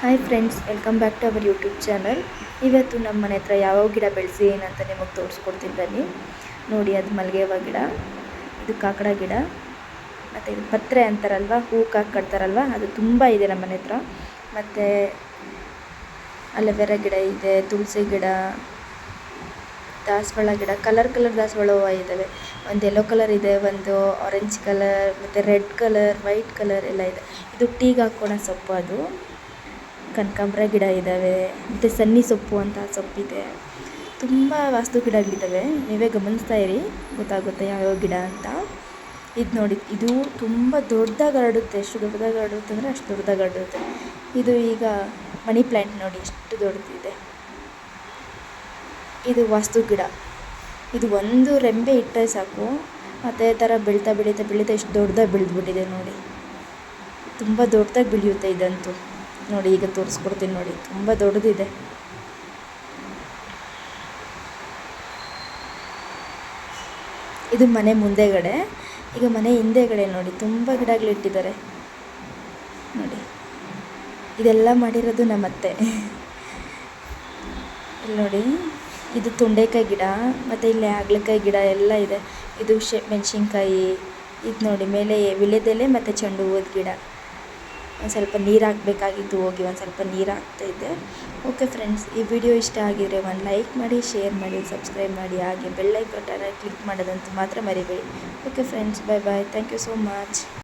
Hi friends, welcome back to our YouTube channel. ಇವತ್ತು ನಮ್ಮ ಮನೆ ಹತ್ರ ಯಾವ್ಯಾವ ಗಿಡ ಬೆಳೆಸಿ ಏನಂತ ನಿಮಗೆ ತೋರಿಸ್ಕೊಡ್ತೀನಿ ಬನ್ನಿ. ನೋಡಿ, ಅದು ಮಲ್ಲಿಗೆ ಹೂವು ಗಿಡ, ಇದು ಕಾಕಡ ಗಿಡ, ಮತ್ತು ಇದು ಪತ್ರೆ ಅಂತಾರಲ್ವ, ಹೂವು ಕಟ್ತಾರಲ್ವ, ಅದು ತುಂಬ ಇದೆ ನಮ್ಮ ಮನೆ ಹತ್ರ. ಮತ್ತು ಅಲೋವೆರಾ ಗಿಡ ಇದೆ, ತುಳಸಿ ಗಿಡ, ದಾಸವಾಳ ಗಿಡ, ಕಲರ್ ದಾಸವಾಳ ಹೂವು ಇದ್ದಾವೆ. ಒಂದು ಯೆಲ್ಲೋ ಕಲರ್ ಇದೆ, ಒಂದು ಆರೆಂಜ್ ಕಲರ್, ಮತ್ತು ರೆಡ್ ಕಲರ್, ವೈಟ್ ಕಲರ್ ಎಲ್ಲ ಇದೆ. ಇದು ಟೀಗೆ ಹಾಕ್ಕೊಳೋ ಸೊಪ್ಪು. ಅದು ಕನಕಾಂಬರ ಗಿಡ ಇದ್ದಾವೆ, ಮತ್ತು ಸನ್ನಿ ಸೊಪ್ಪು ಅಂತ ಸೊಪ್ಪಿದೆ. ತುಂಬ ವಾಸ್ತು ಗಿಡಗಳಿದ್ದಾವೆ, ನೀವೇ ಗಮನಿಸ್ತಾ ಇರಿ, ಗೊತ್ತಾಗುತ್ತೆ ಯಾವ್ಯಾವ ಗಿಡ ಅಂತ. ಇದು ನೋಡಿ, ಇದು ತುಂಬ ದೊಡ್ಡದಾಗಿ ಹರಡುತ್ತೆ. ಎಷ್ಟು ದೊಡ್ಡದಾಗಿ ಹರಡುತ್ತೆ ಅಂದರೆ ಅಷ್ಟು ದೊಡ್ಡದಾಗಿ ಹರಡುತ್ತೆ. ಇದು ಈಗ ಮನಿ ಪ್ಲ್ಯಾಂಟ್ ನೋಡಿ ಎಷ್ಟು ದೊಡ್ಡದಿದೆ. ಇದು ವಾಸ್ತು ಗಿಡ. ಇದು ಒಂದು ರೆಂಬೆ ಇಟ್ಟರೆ ಸಾಕು, ಅದೇ ಥರ ಬೆಳೀತಾ ಎಷ್ಟು ದೊಡ್ಡದಾಗಿ ಬೆಳೆದ್ಬಿಟ್ಟಿದೆ ನೋಡಿ. ತುಂಬ ದೊಡ್ಡದಾಗಿ ಬೆಳೆಯುತ್ತೆ ಇದಂತೂ. ನೋಡಿ, ಈಗ ತೋರಿಸ್ಕೊಡ್ತೀನಿ ನೋಡಿ, ತುಂಬ ದೊಡ್ಡದಿದೆ. ಇದು ಮನೆ ಮುಂದೆಗಡೆ. ಈಗ ಮನೆ ಹಿಂದೆಗಡೆ ನೋಡಿ ತುಂಬ ಗಿಡಗಳಿಟ್ಟಿದ್ದಾರೆ ನೋಡಿ. ಇದೆಲ್ಲ ಮಾಡಿರೋದು ನಮ್ಮ ಅತ್ತೆ. ಇಲ್ಲಿ ನೋಡಿ, ಇದು ತೊಂಡೆಕಾಯಿ ಗಿಡ, ಮತ್ತು ಇಲ್ಲಿ ಹಾಗಲಕಾಯಿ ಗಿಡ ಎಲ್ಲ ಇದೆ. ಇದು ಮೆಣಸಿನ್ಕಾಯಿ. ಇದು ನೋಡಿ, ಮೇಲೆ ವಿಳ್ಯದೆಲೆ ಮತ್ತು ಚೆಂಡು ಹೂವದ ಗಿಡ. ಒಂದು ಸ್ವಲ್ಪ ನೀರು ಹಾಕಬೇಕಾಗಿತ್ತು, ಹೋಗಿ ಒಂದು ಸ್ವಲ್ಪ ನೀರು ಹಾಕ್ತಾಯಿದ್ದೆ. ಓಕೆ ಫ್ರೆಂಡ್ಸ್, ಈ ವಿಡಿಯೋ ಇಷ್ಟ ಆಗಿದರೆ ಒಂದು ಲೈಕ್ ಮಾಡಿ, ಶೇರ್ ಮಾಡಿ, ಸಬ್ಸ್ಕ್ರೈಬ್ ಮಾಡಿ, ಹಾಗೆ ಬೆಲ್ ಐಕಾನ್ ಕ್ಲಿಕ್ ಮಾಡೋದಂತೂ ಮಾತ್ರ ಮರಿಬೇಡಿ. Okay friends, bye bye. Thank you so much.